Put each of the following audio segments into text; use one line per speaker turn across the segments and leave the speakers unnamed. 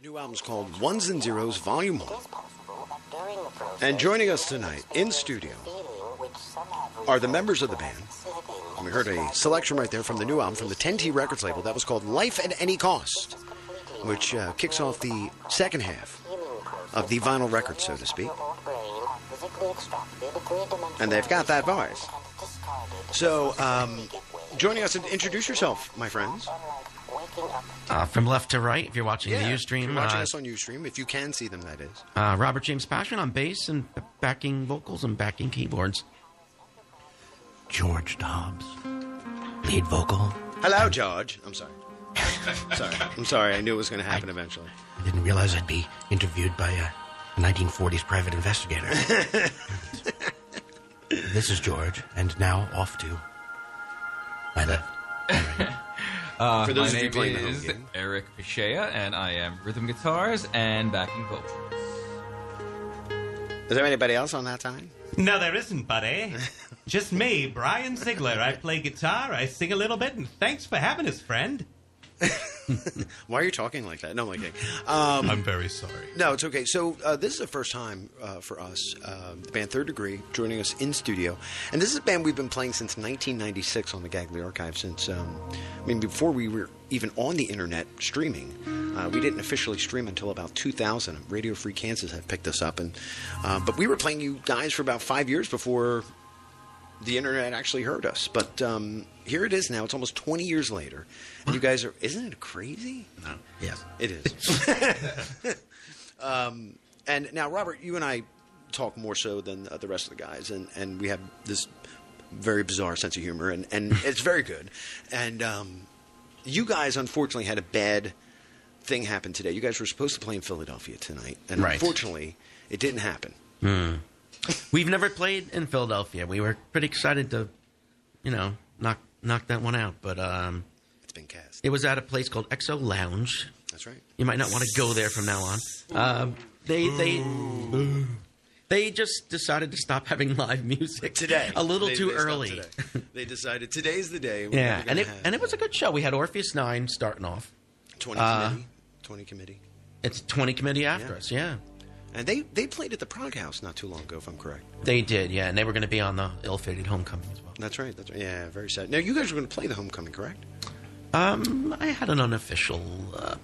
new album's called Ones and Zeros, Volume 1. And joining us tonight in studio are the members of the band. And we heard a selection right there from the new album from the 10T Records label that was called Life at Any Cost, which kicks off the second half of the vinyl record, so to speak. And they've got that voice. So, joining us, introduce yourself, my friends.
From left to right, if you're watching the Ustream.
If you're watching us on Ustream, if you can see them, that is.
Robert James Passion on bass and backing vocals and backing keyboards.
George Dobbs, lead vocal.
Hello, George. I'm sorry. I'm sorry. I knew it was going to happen eventually.
I didn't realize I'd be interviewed by a 1940s private investigator. This is George, and now off to my left.
For those
my
of you playing
name
the
is
home game.
Eric Pichea, and I am rhythm guitars and backing vocals.
Is there anybody else on that side?
No, there isn't, buddy. Just me, Brian Ziegler. I play guitar, I sing a little bit, and thanks for having us, friend.
Why are you talking like that? No, I'm like,
I'm very sorry.
no, it's okay. So this is the first time for us, the band 3RDegree, joining us in studio. And this is a band we've been playing since 1996 on the Gagliarchives. Since, before we were even on the internet streaming. We didn't officially stream until about 2000. Radio Free Kansas had picked us up. But we were playing you guys for about 5 years before the internet actually heard us. But here it is now. It's almost 20 years later. And you guys are... Isn't it crazy?
No. Yes.
It is. And now, Robert, you and I talk more so than the rest of the guys. And we have this very bizarre sense of humor. And it's very good. And you guys, unfortunately, had a bad thing happen today. You guys were supposed to play in Philadelphia tonight. And
Right.
unfortunately, it didn't happen.
We've never played in Philadelphia. We were pretty excited to, knock that one out. But
It's been cast.
it was at a place called XO Lounge.
That's right.
You might not want to go there from now on. They just decided to stop having live music
Today.
a little
They
too
stopped
early.
today. They decided today's the day. we're
Yeah,
never
and
gonna
it was a good show. We had Orpheus 9 starting off.
20 committee. 20 committee.
It's 20 committee after
Yeah.
us, yeah.
And they played at the Prague House not too long ago, if I'm correct.
They did, yeah, and they were going to be on the ill-fated Homecoming as well.
That's right. That's right. Yeah, very sad. Now, you guys were going to play the Homecoming, correct?
I had an unofficial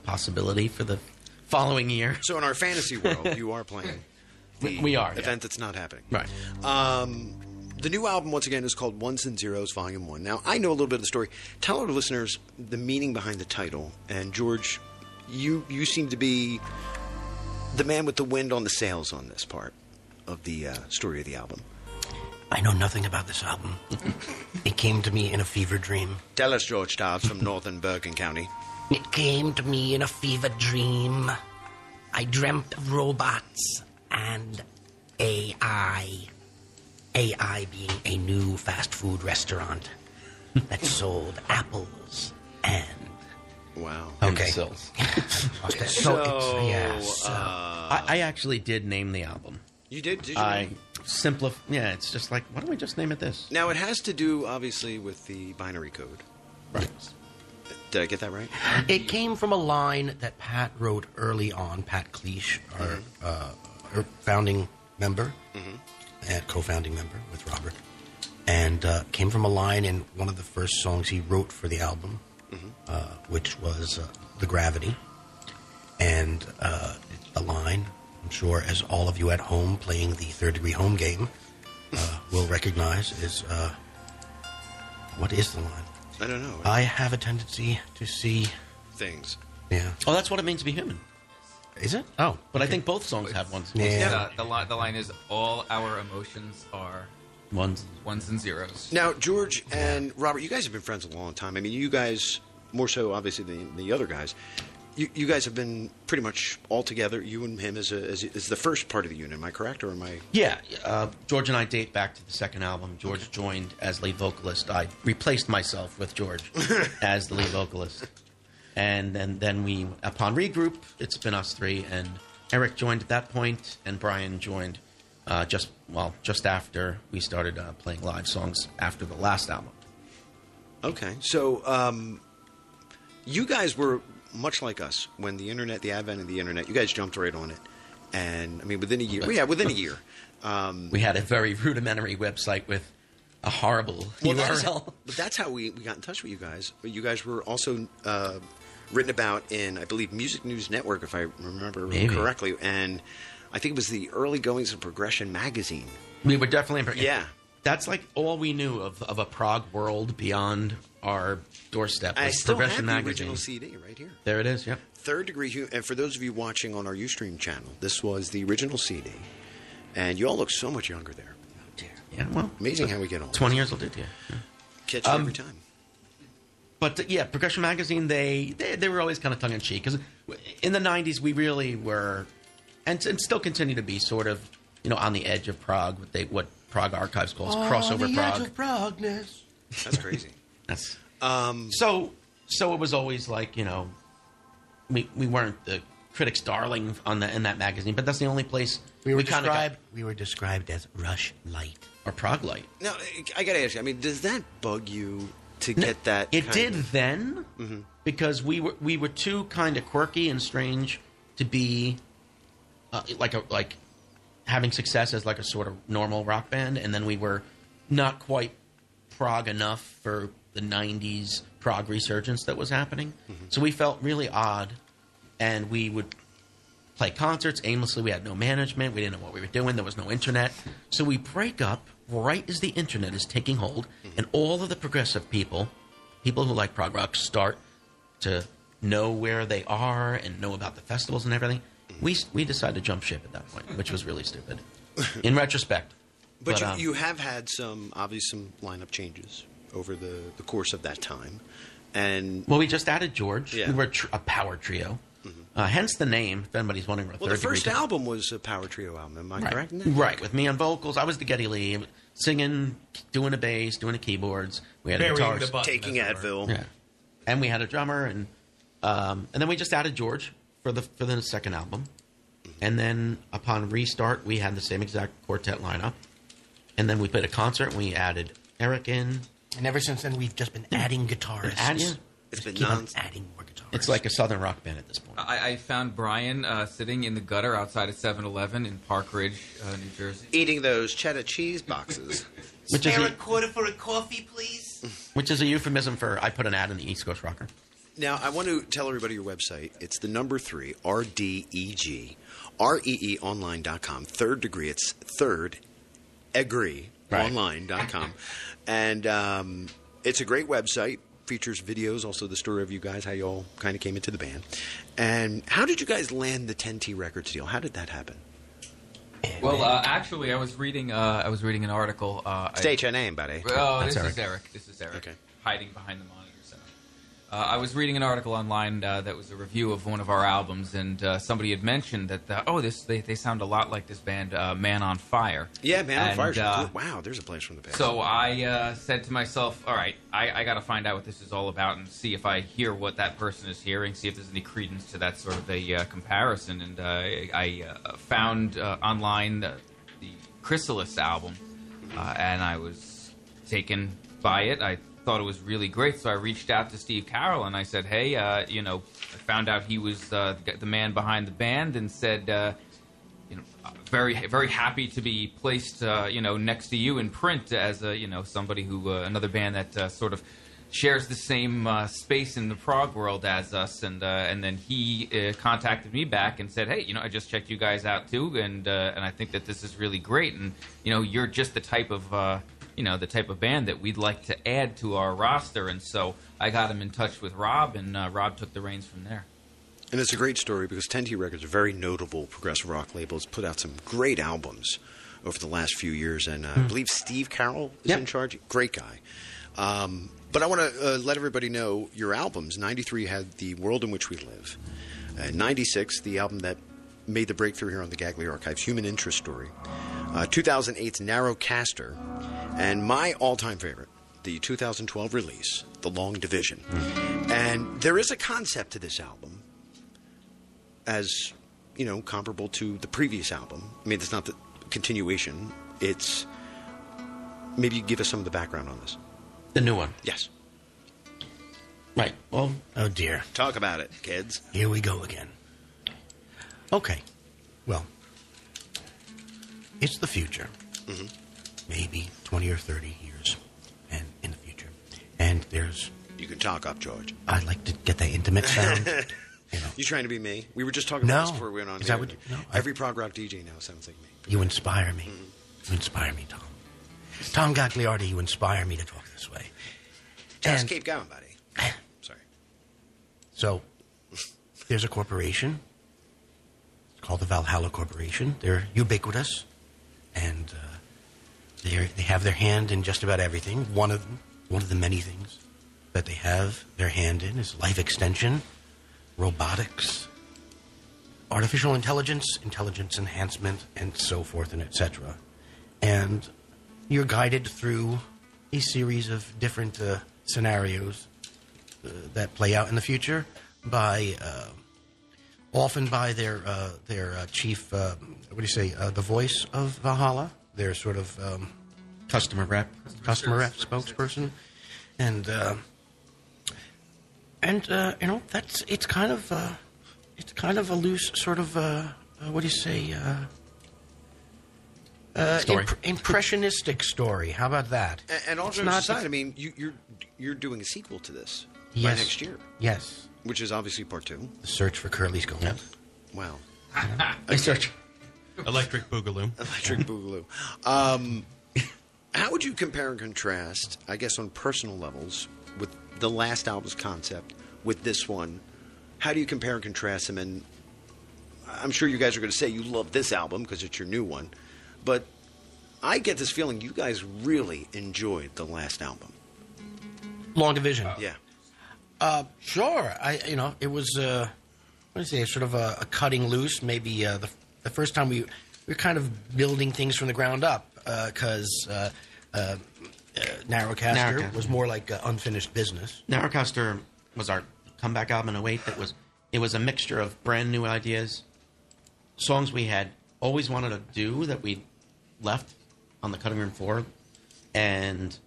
possibility for the following year.
So in our fantasy world, you are playing the
We are,
event
yeah.
that's not happening.
Right.
The new album, once again, is called Ones and Zeros, Volume 1. Now, I know a little bit of the story. Tell our listeners the meaning behind the title. And, George, you seem to be the man with the wind on the sails on this part of the story of the album.
I know nothing about this album. It came to me in a fever dream.
Tell us, George Dobbs from Northern Bergen County.
It came to me in a fever dream. I dreamt of robots and AI. AI being a new fast food restaurant that sold apples and...
Wow.
Okay.
Sills.
I
I actually did name the album.
You did? Did you?
Yeah, it's just like, why don't we just name it this?
Now, it has to do, obviously, with the binary code.
Right.
Did I get that right?
It came from a line that Pat wrote early on. Pat Cleach, our founding member, and co-founding member with Robert, and came from a line in one of the first songs he wrote for the album, which was "The Gravity," and the line, I'm sure, as all of you at home playing the 3RDegree home game will recognize, is what is the line?
I don't know.
I have a tendency to see
Things.
Yeah.
Oh, that's what it means to be human.
Is it? Oh.
But I think both songs have ones.
Yeah.
The line is, all our emotions are
Ones.
ones and zeros.
Now, George and Robert, you guys have been friends a long time. I mean, you guys, more so, obviously, than the other guys, you guys have been pretty much all together, you and him, as the first part of the unit. Am I correct, or am I...
Yeah, George and I date back to the second album. George joined as lead vocalist. I replaced myself with George as the lead vocalist. And then we, upon regroup, it's been us three. And Eric joined at that point, and Brian joined just after we started playing live songs after the last album.
Okay, so you guys were much like us, when the advent of the internet, you guys jumped right on it. And, I mean, within a year. Within a year.
We had a very rudimentary website with a horrible URL.
That's how we got in touch with you guys. But you guys were also written about in, I believe, Music News Network, if I remember correctly. And I think it was the early goings of Progression magazine.
We were definitely...
Yeah.
That's like all we knew of a prog world beyond our doorstep.
I still have
Progression
the
magazine.
original CD right here.
There it is, yep.
3rd Degree, and for those of you watching on our Ustream channel, this was the original CD. And you all look so much younger there.
Oh, dear.
Yeah, well...
Amazing how we get on.
20 years will do to you. Yeah.
Catch you every time.
But, yeah, Progression magazine, they were always kind of tongue-in-cheek. Because in the 90s, we really were, and still continue to be, sort of, on the edge of prog, what Prog Archives calls crossover prog.
Edge of progness.
That's crazy.
That's so it was always like, we weren't the critics' darling in that magazine, but that's the only place
we were described as Rush Light
or Prog Light.
Now, I got to ask you, I mean, does that bug you to get that?
It did then, because we were too kind of quirky and strange to be like having success as like a sort of normal rock band, and then we were not quite prog enough for the 90s prog resurgence that was happening. So we felt really odd, and we would play concerts aimlessly. We had no management. We didn't know what we were doing. There was no internet. So we break up right as the internet is taking hold, and all of the progressive people who like prog rock, start to know where they are and know about the festivals and everything. We decided to jump ship at that point, which was really stupid, in retrospect.
But you have had some lineup changes over the course of that time. And
we just added George.
Yeah.
We were a power trio. Hence the name, if anybody's wondering what
the first album was a power trio album, am I correct in that?
Right, with me on vocals. I was the Geddy Lee, singing, doing the bass, doing the keyboards. We had a guitar,
taking Advil.
Yeah. And we had a drummer, and then we just added George for the second album. And then upon restart, we had the same exact quartet lineup. And then we played a concert, and we added Eric in.
And ever since then, we've just been adding guitarists.
It's been
adding more guitarists.
It's like a southern rock band at this point.
I found Brian sitting in the gutter outside of 7-Eleven in Park Ridge, New Jersey.
Eating those cheddar cheese boxes.
Spare a quarter for a coffee, please?
Which is a euphemism for I put an ad in the East Coast Rocker.
Now, I want to tell everybody your website. It's the number 3, RDEG, REEonline.com. 3rd Degree. It's 3RDegree, online.com. And it's a great website. Features videos, also the story of you guys, how you all kind of came into the band. And how did you guys land the 10T Records deal? How did that happen?
Well, actually, I was reading an article.
State your name, buddy.
Oh, this is Eric.
Okay.
Hiding behind the monitor center. I was reading an article online that was a review of one of our albums, and somebody had mentioned that they sound a lot like this band, Man on Fire.
Yeah, Man on Fire. Wow, there's a place from the past.
So I said to myself, all right, I got to find out what this is all about and see if I hear what that person is hearing, see if there's any credence to that sort of a comparison. And I found online the Chrysalis album, and I was taken by it. I thought it was really great, so I reached out to Steve Carroll and I said, hey, I found out he was the man behind the band, and said, very, very happy to be placed, next to you in print as somebody who another band that sort of shares the same space in the prog world as us, and then he contacted me back and said, hey, I just checked you guys out too, and I think that this is really great, and you're just the type of band that we'd like to add to our roster. And so I got him in touch with Rob, and Rob took the reins from there.
And it's a great story because 10T Records, a very notable progressive rock label, has put out some great albums over the last few years. And I believe Steve Carroll is in charge. Great guy. But I want to let everybody know your albums. 93 had The World in Which We Live. 96, the album that made the breakthrough here on the Gagliarchives, Human Interest Story. 2008's Narrowcaster. And my all-time favorite, the 2012 release, The Long Division. And there is a concept to this album as, comparable to the previous album. I mean, it's not the continuation. It's... Maybe you give us some of the background on this.
The new one.
Yes.
Right. Well,
Oh, dear.
Talk about it, kids.
Here we go again. Okay. Well, it's the future.
Mm-hmm.
Maybe 20 or 30 years and in the future. And there's...
You can talk up, George.
I'd like to get that intimate sound.
You trying to be me? We were just talking
No.
about this before we went on.
Is
here.
that what you- no,
Every prog rock DJ now sounds like me.
You inspire me.
Mm-hmm.
You inspire me, Tom. Tom Gagliardi, you inspire me to talk this way.
Just
And-
keep going, buddy. Sorry.
So, there's a corporation called the Valhalla Corporation. They're ubiquitous, and they have their hand in just about everything. One of the many things that they have their hand in is life extension, robotics, artificial intelligence, intelligence enhancement, and so forth and etc. And you're guided through a series of different scenarios that play out in the future by often by their chief what do you say the voice of Valhalla, their sort of
customer rep.
spokesperson, and that's it's kind of a loose sort of what do you say
Story.
Impressionistic story. How about that?
And also,
It's not-
aside, I mean, you're doing a sequel to this by
Yes.
next year,
Yes,
which is obviously part 2.
the search for Curly's gold.
Yeah.
Wow.
I search.
Electric Boogaloo.
Electric Boogaloo. How would you compare and contrast, I guess, on personal levels, with the last album's concept with this one? How do you compare and contrast them? And I'm sure you guys are going to say you love this album because it's your new one, but I get this feeling you guys really enjoyed the last album.
Long Division.
Yeah.
Sure. It was what do you say, sort of a cutting loose. Maybe the first time we were kind of building things from the ground up because Narrowcaster was more like unfinished business.
Narrowcaster was our comeback album in 08. It was a mixture of brand new ideas, songs we had always wanted to do that we left on the cutting room floor, and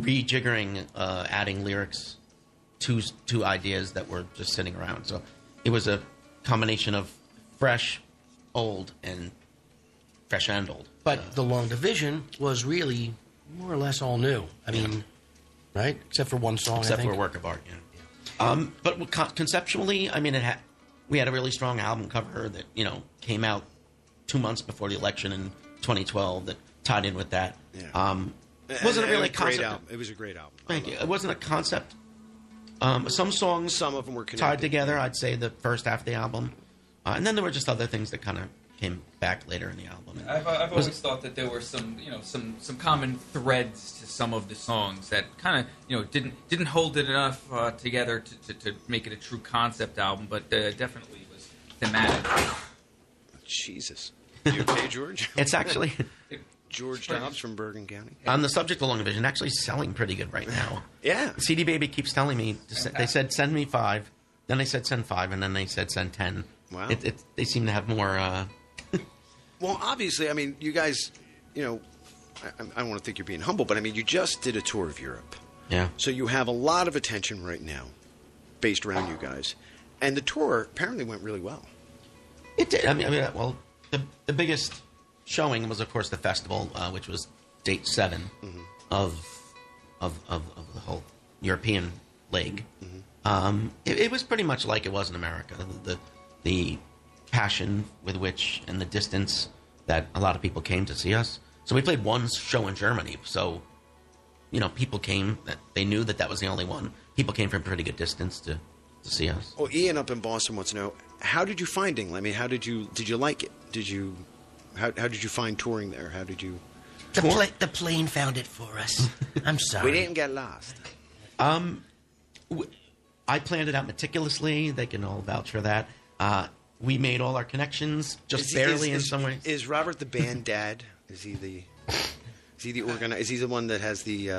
rejiggering, adding lyrics to ideas that were just sitting around. So it was a combination of fresh, old, and old.
But the Long Division was really more or less all new. I mean, right? Except for one song,
Except
I think.
for a work of art, yeah. But conceptually, I mean, we had a really strong album cover that came out 2 months before the election in 2012 that tied in with that.
Yeah.
It wasn't really a
great
concept.
album. It was a great album.
Thank you. It wasn't a concept. Some songs,
Some of them were connected.
tied together. I'd say the first half of the album, and then there were just other things that kind of came back later in the album.
I've always thought that there were some common threads to some of the songs that kind of didn't hold it enough together to make it a true concept album, but definitely was thematic.
Jesus. You okay, George?
It's actually
George Dobbs from Bergen County.
on the subject of Long Division, actually selling pretty good right now.
Yeah.
CD Baby keeps telling me they said send me 5, then they said send 5, and then they said send 10.
Wow.
They seem to have more.
Well, obviously, I mean, you guys, I don't want to think you're being humble, but I mean, you just did a tour of Europe.
Yeah.
So you have a lot of attention right now based around you guys. And the tour apparently went really well.
It did. I mean, well, the biggest showing was, of course, the festival, which was date 7 of the whole European leg. It was pretty much like it was in America. The passion with which and the distance that a lot of people came to see us. So we played one show in Germany. So, people came that they knew that was the only one. People came from a pretty good distance to see us.
Well, Ian up in Boston wants to know, how did you find England? I mean, how did you like it? How did you find touring there? How did you?
The plane found it for us. I'm sorry.
We didn't get lost.
I planned it out meticulously. They can all vouch for that. We made all our connections, just barely in some ways.
Is Robert the band dad? Is he the organizer? Is he the one that has the?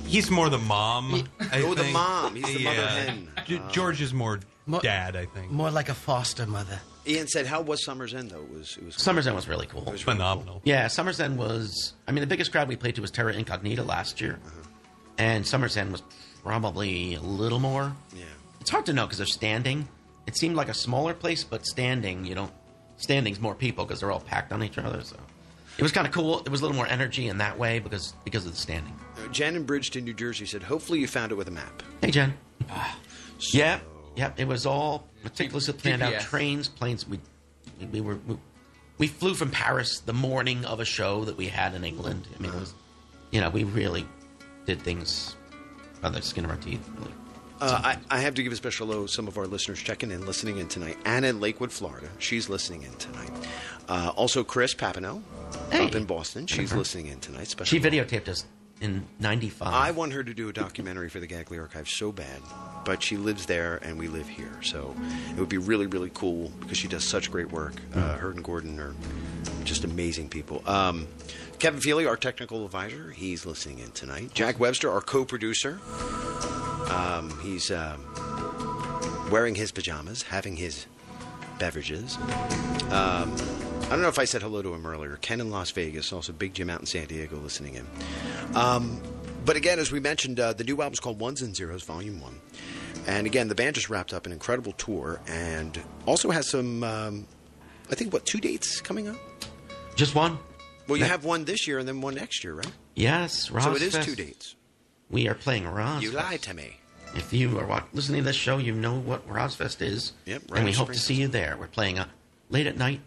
He's more the mom. I
the
think.
mom. He's the mother
Yeah.
hen.
George is more dad, I think.
More like a foster mother.
Ian said, "How was Summer's End though? It was
Summer's End was really cool.
It was really
Phenomenal.
Yeah, Summer's End was. I mean, the biggest crowd we played to was Terra Incognita last year, and Summer's End was probably a little more.
Yeah.
It's hard to know because they're standing. It seemed like a smaller place, but standing, standing's more people because they're all packed on each other. So it was kind of cool. There was a little more energy in that way because of the standing.
Jen in Bridgeton, New Jersey said, hopefully you found it with a map.
Hey, Jen. Yep. It was all meticulously planned out.
GPS.
Trains, planes. We flew from Paris the morning of a show that we had in England. I mean, it was, we really did things by the skin of our teeth. Really.
I have to give a special hello to some of our listeners checking in, listening in tonight. Anna in Lakewood, Florida. She's listening in tonight. Also, Chris Papineau up in Boston. She's listening in tonight.
She videotaped us in 95.
I want her to do a documentary for the Gagliarchives so bad, but she lives there and we live here. So it would be really, really cool because she does such great work. Her and Gordon are just amazing people. Kevin Feely, our technical advisor, he's listening in tonight. Jack Webster, our co-producer. He's wearing his pajamas, having his beverages. I don't know if I said hello to him earlier. Ken in Las Vegas, also Big Jim out in San Diego listening in. But again, as we mentioned, the new album's called Ones and Zeros, Volume 1. And again, the band just wrapped up an incredible tour and also has some, I think, 2 dates coming up?
Just one.
Well, you have one this year and then one next year, right?
Yes, Roz
So it is
Fest.
2 dates.
We are playing Roz
You
Fest.
lied to me.
If you are listening to this show, you know what Rozfest is.
Yep, right
and we
in
hope to
Spring.
see you there. We're playing late at night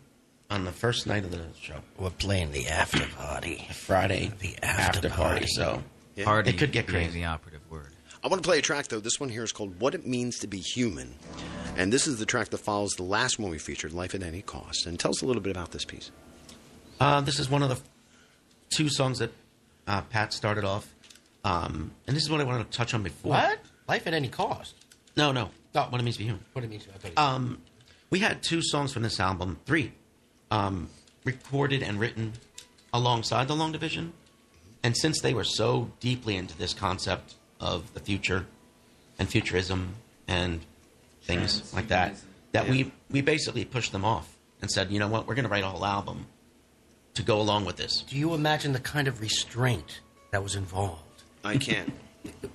on the first night of the show.
We're playing the after party.
Friday,
The
after party. So
Yeah.
Party
it could get
being
crazy.
the operative word.
I want to play a track, though. This one here is called What It Means to Be Human. And this is the track that follows the last one we featured, Life at Any Cost. And tell us a little bit about this piece.
This is one of the 2 songs that Pat started off. And this is what I wanted to touch on before.
What? Life at any cost.
No.
Oh.
What it means to be human.
What do you mean? I thought
We had 2 songs from this album, 3, recorded and written alongside the Long Division. And since they were so deeply into this concept of the future and futurism and things like that, we basically pushed them off and said, you know what, we're going to write a whole album to go along with this.
do you imagine the kind of restraint that was involved?
I can't.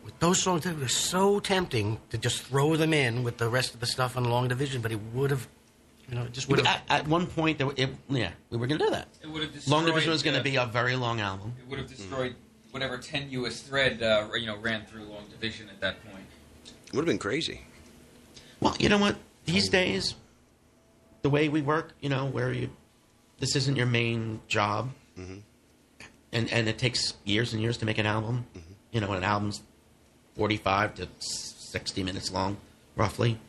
With those songs, that were so tempting to just throw them in with the rest of the stuff on Long Division, but it would have, it just would have.
At one point, we were going to do that.
It would have destroyed,
Long Division was going to be a very long album.
It would have destroyed whatever tenuous thread ran through Long Division at that point.
It would have been crazy.
Well, you know what? These days, the way we work, where this isn't your main job, and it takes years and years to make an album. And an album's 45 to 60 minutes long, roughly.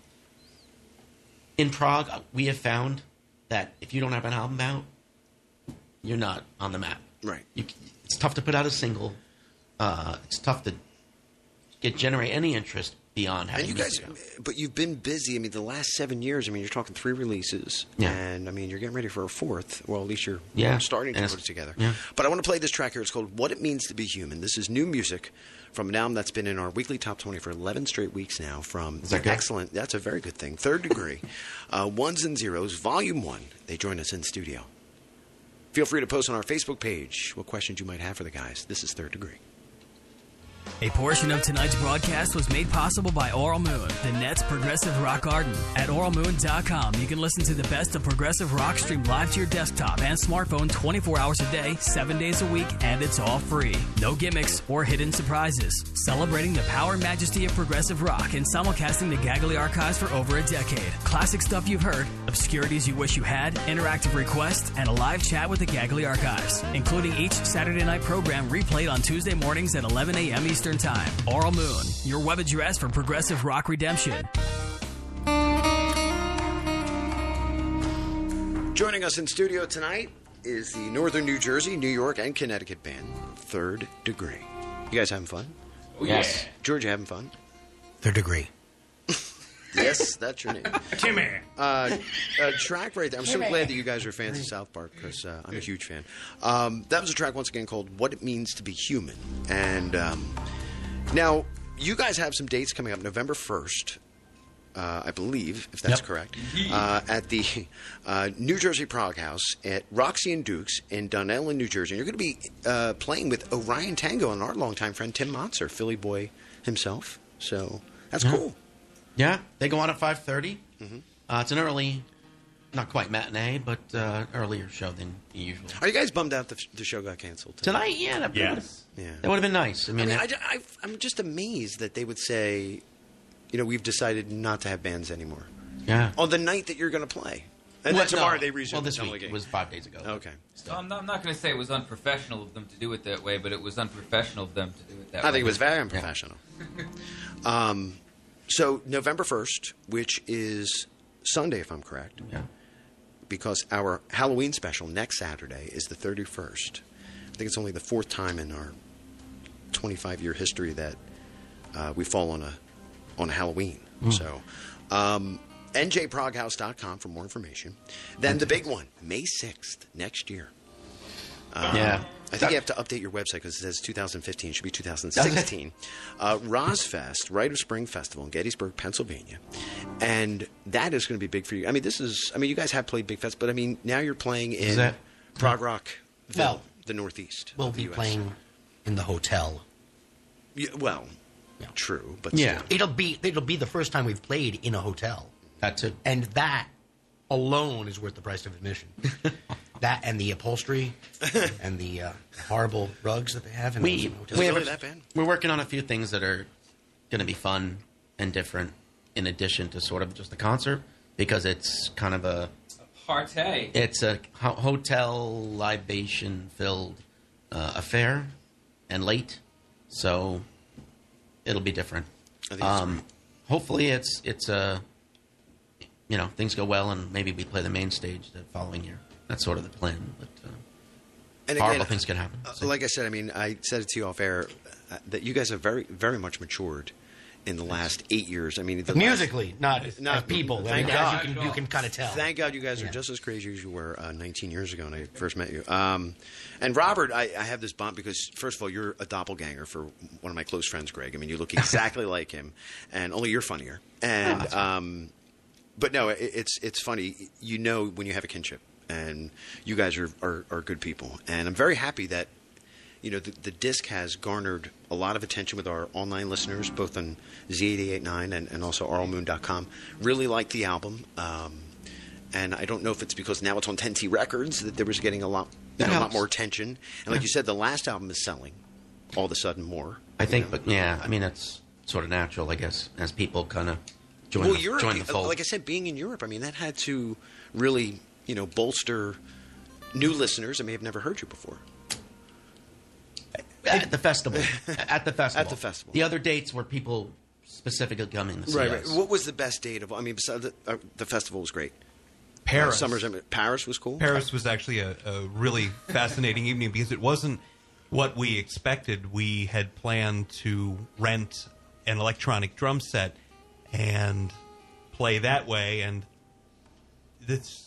In Prague, we have found that if you don't have an album out, you're not on the map.
Right.
It's tough to put out a single. It's tough to generate any interest beyond having
And you guys,
music out.
but you've been busy. I mean, the last 7 years, you're talking 3 releases.
Yeah.
And, you're getting ready for a 4th. Well, at least you're
Yeah.
starting to
And
put it together.
yeah.
But I want to play this track here. It's called What It Means to Be Human. This is new music from an album that's been in our weekly top 20 for 11 straight weeks now from
Is that good?
excellent, that's a very good thing, 3rd Degree, Ones and Zeros, Volume 1. They join us in studio. Feel free to post on our Facebook page what questions you might have for the guys. This is 3rd Degree.
A portion of tonight's broadcast was made possible by Oral Moon, the Nets Progressive Rock Garden. At oralmoon.com, you can listen to the best of progressive rock streamed live to your desktop and smartphone 24 hours a day, 7 days a week, and it's all free. No gimmicks or hidden surprises. Celebrating the power and majesty of progressive rock and simulcasting the Gagliarchives for over a decade. Classic stuff you've heard, obscurities you wish you had, interactive requests, and a live chat with the Gagliarchives, including each Saturday night program replayed on Tuesday mornings at 11 a.m. Eastern Time. Oral Moon, your web address for progressive rock redemption.
Joining us in studio tonight is the Northern New Jersey, New York, and Connecticut band, 3rd Degree. You guys having fun?
Oh,
Yes.
yeah.
George, you having fun?
3rd Degree.
Yes, that's your name.
Timmy.
Track right there. I'm so glad that you guys are fans of South Park because I'm a huge fan. That was a track once again called "What It Means to Be Human," and now you guys have some dates coming up. November 1st, I believe, if that's
Yep.
correct, at the New Jersey Prague House at Roxy and Dukes in Dunellen, New Jersey. And you're going to be playing with Orion Tango and our longtime friend Tim Motzer, Philly boy himself. So that's cool.
Yeah, they go on at 5:30. It's an early, not quite matinee, but earlier show than usual.
Are you guys bummed out the show got canceled
Tonight? Yeah, that would have been nice. I mean,
I'm just amazed that they would say, we've decided not to have bands anymore.
Yeah.
On the night that you're going to play. And then tomorrow they resume.
Well, this week. It was 5 days ago.
Okay.
So I'm not going to say it was unprofessional of them to do it that way, but it was unprofessional of them to do it that way.
I think it was very unprofessional. So November 1st, which is Sunday, if I'm correct.
Yeah.
Because our Halloween special next Saturday is the 31st. I think it's only the fourth time in our 25-year history that we fall on a Halloween. So, njproghouse.com for more information. Then the big one, May 6th, next year. I think you have to update your website because it says 2015. It should be 2016. Rozfest, Rite of Spring Festival in Gettysburg, Pennsylvania. And that is going to be big for you. I mean, you guys have played big fest, but I mean, now you're playing in Prog Rock, the Northeast.
We'll be playing in the hotel.
Yeah, true, but
still. It'll be the first time we've played in a hotel.
That too.
And that alone is worth the price of admission. That and the upholstery and the horrible rugs that they have in the hotels.
We're working on a few things that are going to be fun and different in addition to sort of just the concert because it's kind of a
party.
It's a hotel libation-filled affair and late, so it'll be different. Hopefully it's things go well and maybe we play the main stage the following year. That's sort of the plan, but
and
horrible things can happen.
Like I said, I mean, I said it to you off air that you guys have very, very much matured in the last 8 years. I mean,
musically, not as people.
Thank God.
You can kind of tell.
Thank God you guys are just as crazy as you were 19 years ago when I first met you. And Robert, I have this bump because, first of all, you're a doppelganger for one of my close friends, Greg. I mean, you look exactly like him, and only you're funnier. And but no, it's funny. When you have a kinship. And you guys are good people. And I'm very happy that, the disc has garnered a lot of attention with our online listeners, both on Z8889 and also oralmoon.com. Really like the album. And I don't know if it's because now it's on 10T Records that there was getting a lot more attention. And like you said, the last album is selling all of a sudden more.
I think, but I mean, it's sort of natural, I guess, as people kind of join the fold.
Like I said, being in Europe, I mean, that had to really... bolster new listeners that may have never heard you before.
At the festival.
At the festival.
The other dates were people specifically coming to see us.
Right. What was the best date of? I mean, besides the festival was great.
Paris.
Paris was cool.
Paris was actually a really fascinating evening because it wasn't what we expected. We had planned to rent an electronic drum set and play that way, and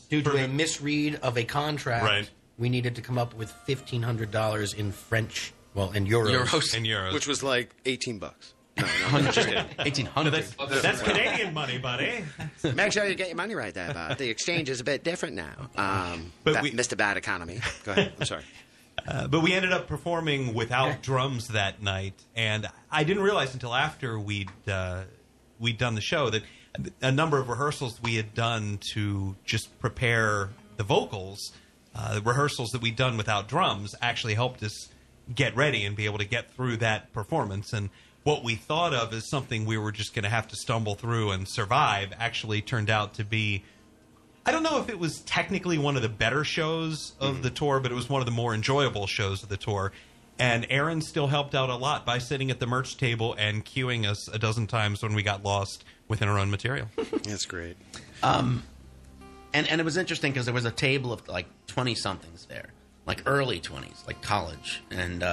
due to a misread of a contract, we needed to come up with $1,500 in French, in euros.
Which was like $18. No,
just kidding. 1,800.
That's Canadian money, buddy.
Make sure you get your money right there, bud. The exchange is a bit different now. Mr. Bad Economy. Go ahead. I'm sorry.
But we ended up performing without drums that night, and I didn't realize until after we'd done the show that a number of rehearsals we had done to just prepare the vocals, the rehearsals that we'd done without drums actually helped us get ready and be able to get through that performance. And what we thought of as something we were just going to have to stumble through and survive actually turned out to be, I don't know if it was technically one of the better shows of the tour, but it was one of the more enjoyable shows of the tour. And Aaron still helped out a lot by sitting at the merch table and cueing us a dozen times when we got lost within our own material.
That's great.
And it was interesting because there was a table of like 20-somethings there, like early 20s, like college. And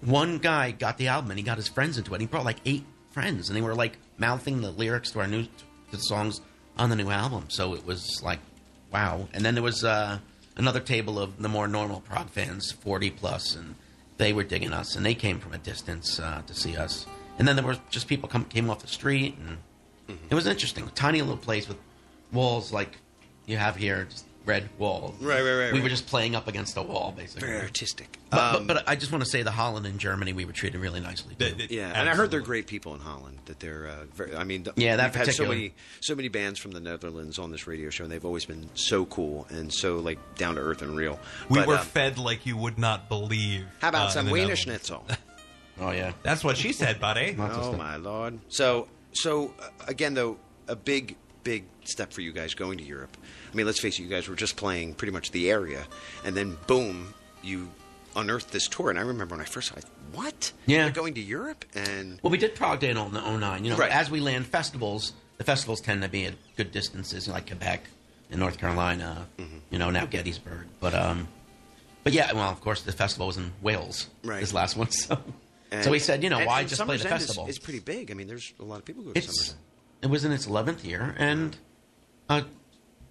one guy got the album and he got his friends into it. He brought like 8 friends and they were like mouthing the lyrics to the songs on the new album. So it was like, wow. And then there was another table of the more normal prog fans, 40 plus, and they were digging us, and they came from a distance to see us. And then there were just people came off the street, and it was interesting. A tiny little place with walls like you have here, just red wall.
Right.
We were just playing up against a wall, basically.
Very artistic.
But I just want to say the Holland and Germany, we were treated really nicely, too.
Yeah, and I heard they're great people in Holland. That they're very. I mean,
Yeah, that
we've had
particular-
so many bands from the Netherlands on this radio show, and they've always been so cool and so like down to earth and real.
We
But,
were fed like you would not believe.
How about
in
some
the
Wiener
Netherlands.
Schnitzel?
Oh, yeah.
That's what she said, buddy.
Oh my lord! So again, though, a big step for you guys going to Europe. I mean, let's face it, you guys were just playing pretty much the area, and then boom, you unearthed this tour. And I remember when I first saw it, what?
Yeah.
You're going to Europe? And
Well, we did Prague Day in 09. You know,
Right.
as we land festivals, the festivals tend to be at good distances, like Quebec and North Carolina, you know, now Gettysburg. But yeah, well, of course, the festival was in Wales,
Right.
this last one. So
And-
we said, you know,
and-
why
and
just play the
Summer's End
festival?
It's pretty big. I mean, there's a lot of people who go to Summer's End.
It was in its 11th year, and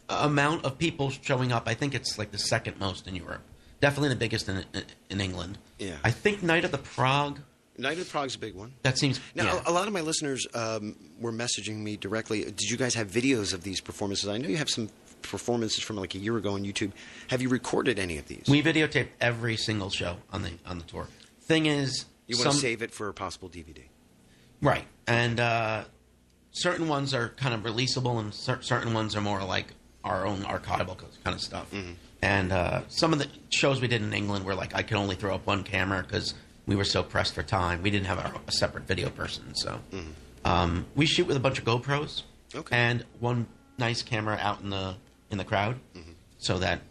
amount of people showing up, I think it's like the second most in Europe. Definitely the biggest in England.
Yeah.
I think Night of the Prague,
Night of Prague's a big one.
that seems...
Now,
yeah.
a lot of my listeners were messaging me directly. Did you guys have videos of these performances? I know you have some performances from like a year ago on YouTube. Have you recorded any of these?
We videotaped every single show on the tour. Thing is...
You want to save it for a possible DVD.
Right. And certain ones are kind of releasable, and certain ones are more like our own archival kind of stuff.
Mm-hmm.
And some of the shows we did in England were like I could only throw up one camera because we were so pressed for time. We didn't have a separate video person. So we shoot with a bunch of GoPros and one nice camera out in the crowd so that,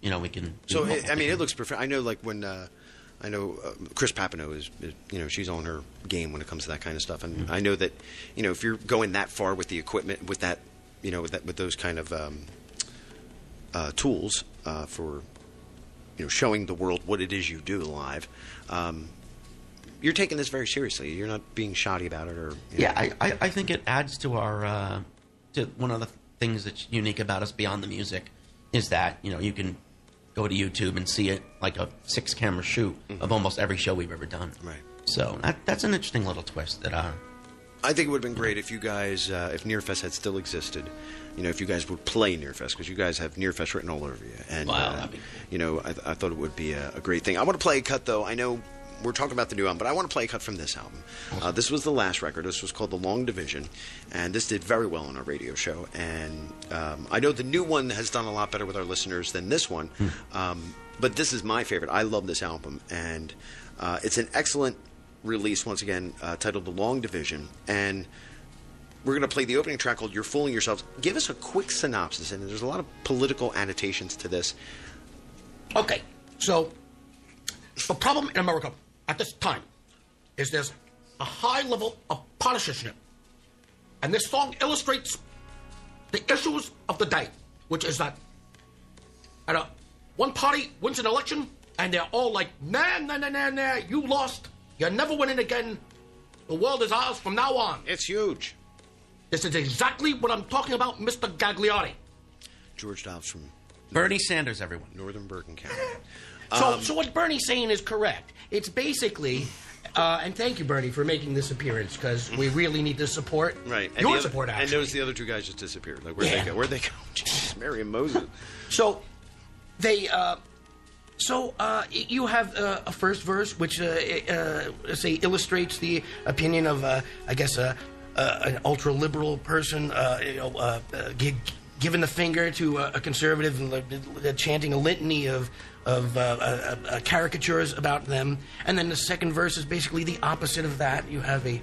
you know, we can...
So, I mean, it looks perfect. I know, like, when... I know Chris Papineau is, you know, she's on her game when it comes to that kind of stuff, and I know that, you know, if you're going that far with the equipment, with that, you know, with those kind of tools for, you know, showing the world what it is you do live, you're taking this very seriously. You're not being shoddy about it, or you know.
Yeah, I think it adds to our to one of the things that's unique about us beyond the music is that, you know, you can go to YouTube and see it like a 6-camera shoot of almost every show we've ever done.
Right.
So that's an interesting little twist that
I think it would have been great if you guys, if Nearfest had still existed, you know, if you guys would play Nearfest, because you guys have Nearfest written all over you. And,
Wow, that'd be cool.
you know, I thought it would be a great thing. I want to play a cut, though. I know we're talking about the new album, but I want to play a cut from this album. This was the last record. This was called The Long Division, and this did very well on our radio show. And I know the new one has done a lot better with our listeners than this one, but this is my favorite. I love this album, and it's an excellent release, once again, titled The Long Division. And we're going to play the opening track called You're Fooling Yourselves. Give us a quick synopsis, and there's a lot of political annotations to this.
Okay, so the problem in America at this time is there's a high level of partisanship. And this song illustrates the issues of the day, which is that one party wins an election, and they're all like, nah, you lost. You're never winning again. The world is ours from now on.
It's huge.
This is exactly what I'm talking about, Mr. Gagliardi.
George Dobbs from
Bernie Sanders, everyone.
Northern Bergen County.
So what Bernie's saying is correct. It's basically, and thank you, Bernie, for making this appearance, because we really need the support.
Right.
Your support, actually.
And notice the other two guys just disappeared. Like, where'd they go? Where'd they go? Jesus, Mary and Moses.
So they, you have a first verse, which say illustrates the opinion of, I guess, an ultra liberal person, giving the finger to a conservative and chanting a litany of caricatures about them, and then the second verse is basically the opposite of that. You have a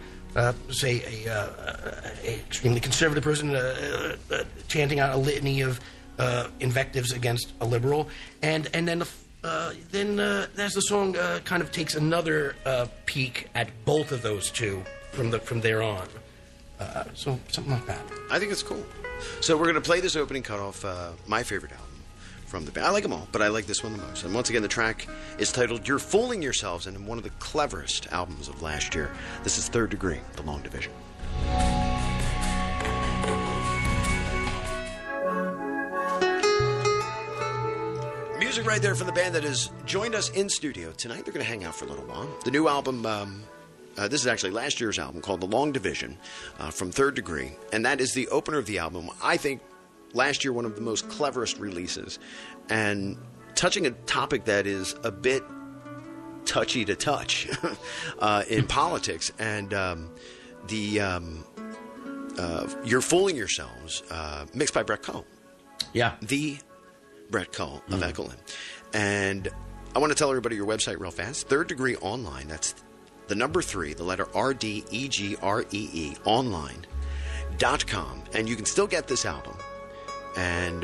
extremely conservative person chanting out a litany of invectives against a liberal, and then as the song kind of takes another peek at both of those two from there on. So something like that.
I think it's cool. So we're going to play this opening cut off my favorite album from the band. I like them all, but I like this one the most. And once again, the track is titled You're Fooling Yourselves, and one of the cleverest albums of last year. This is 3rd Degree, The Long Division. Music right there from the band that has joined us in studio tonight. They're going to hang out for a little while. The new album, this is actually last year's album called The Long Division from 3rd Degree, and that is the opener of the album. I think last year one of the most cleverest releases, and touching a topic that is a bit touchy to touch in politics, and You're Fooling Yourselves, mixed by Brett Coe.
Yeah.
The Brett Coe of Ekelin. And I want to tell everybody your website real fast. 3rd Degree Online. That's the number 3, the letter RDEGREE, online.com. And you can still get this album. And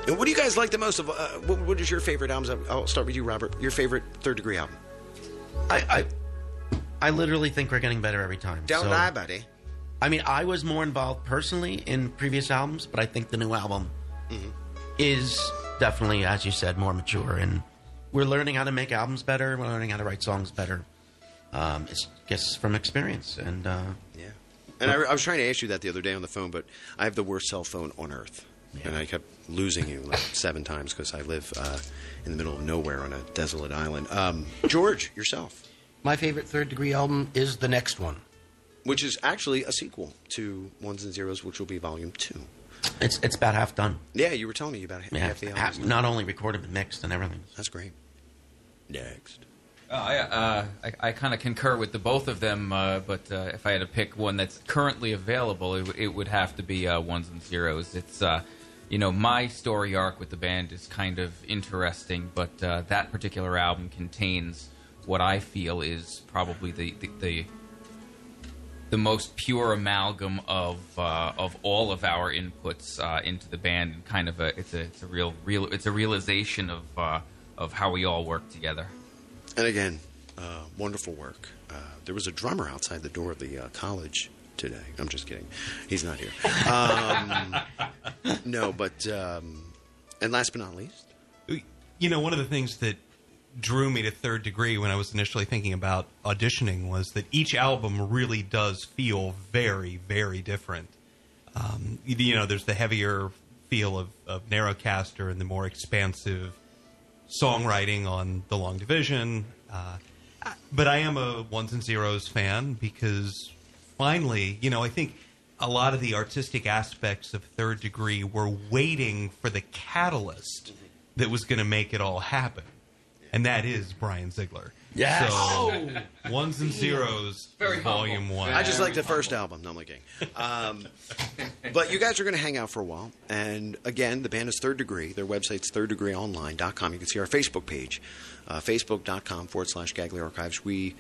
what do you guys like the most of? What is your favorite albums? I'll start with you, Robert. Your favorite 3rd Degree album?
I literally think we're getting better every time.
Don't lie, buddy.
I mean, I was more involved personally in previous albums, but I think the new album is definitely, as you said, more mature. And we're learning how to make albums better. We're learning how to write songs better. It's just from experience. And yeah.
And I was trying to ask you that the other day on the phone, but I have the worst cell phone on earth. Yeah. And I kept losing you like 7 times because I live in the middle of nowhere on a desolate island. George, yourself.
My favorite 3rd Degree album is the next one.
Which is actually a sequel to Ones and Zeros, which will be Volume 2.
It's about half done.
Yeah, you were telling me about half the album.
Not only recorded, but mixed and everything.
That's great. Next.
I kind of concur with the both of them, but if I had to pick one that's currently available, it would have to be Ones and Zeros. It's, my story arc with the band is kind of interesting, but that particular album contains what I feel is probably the most pure amalgam of all of our inputs into the band, and kind of it's a realization of how we all work together.
And again, wonderful work. There was a drummer outside the door of the college today. I'm just kidding. He's not here. No, but and last but not least,
one of the things that drew me to 3rd Degree when I was initially thinking about auditioning was that each album really does feel very, very different. There's the heavier feel of Narrowcaster and the more expansive songwriting on The Long Division. But I am a Ones and Zeros fan because finally, I think a lot of the artistic aspects of 3rd Degree were waiting for the catalyst that was going to make it all happen. And that is Brian Ziegler.
Yes.
So, Ones and Zeros, Volume 1.
I just like the first album. No, I'm kidding. But you guys are going to hang out for a while. And again, the band is 3rd Degree. Their website's 3rddegreeonline.com. You can see our Facebook page, facebook.com/Gagliarchives. We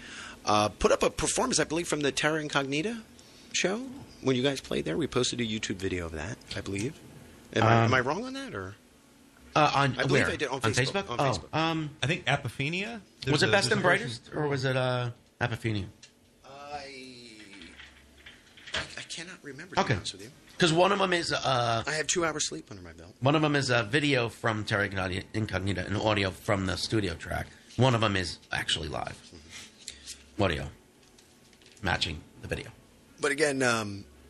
put up a performance, I believe, from the Terra Incognita show. When you guys played there, we posted a YouTube video of that, I believe. Am I wrong on that, or?
I
believe I did on Facebook.
On
Facebook.
I
think Epiphania.
Was it Best and Brightest, or was it Epiphania?
I cannot remember. To be honest with you.
Because one of them is.
I have 2 hours sleep under my belt.
One of them is a video from Terra Incognita and audio from the studio track. One of them is actually live. Audio matching the video.
But again,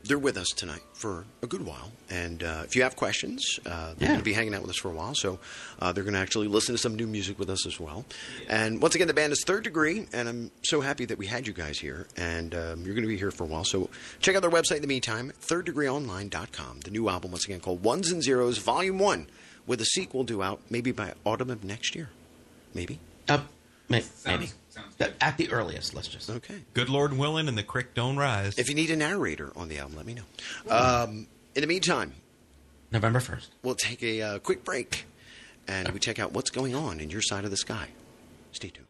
they're with us tonight for a good while. And if you have questions, they're going to be hanging out with us for a while. So they're going to actually listen to some new music with us as well. And once again, the band is 3rd Degree. And I'm so happy that we had you guys here. And you're going to be here for a while. So check out their website in the meantime, 3rddegreeonline.com. The new album, once again, called Ones and Zeros, Volume 1, with a sequel due out maybe by autumn of next year. Maybe?
Maybe.
Sounds good.
At the earliest, let's just.
Okay.
Good Lord willing and the creek don't rise.
If you need a narrator on the album, let me know. In the meantime,
November 1st.
We'll take a quick break, and we check out what's going on in your side of the sky. Stay tuned.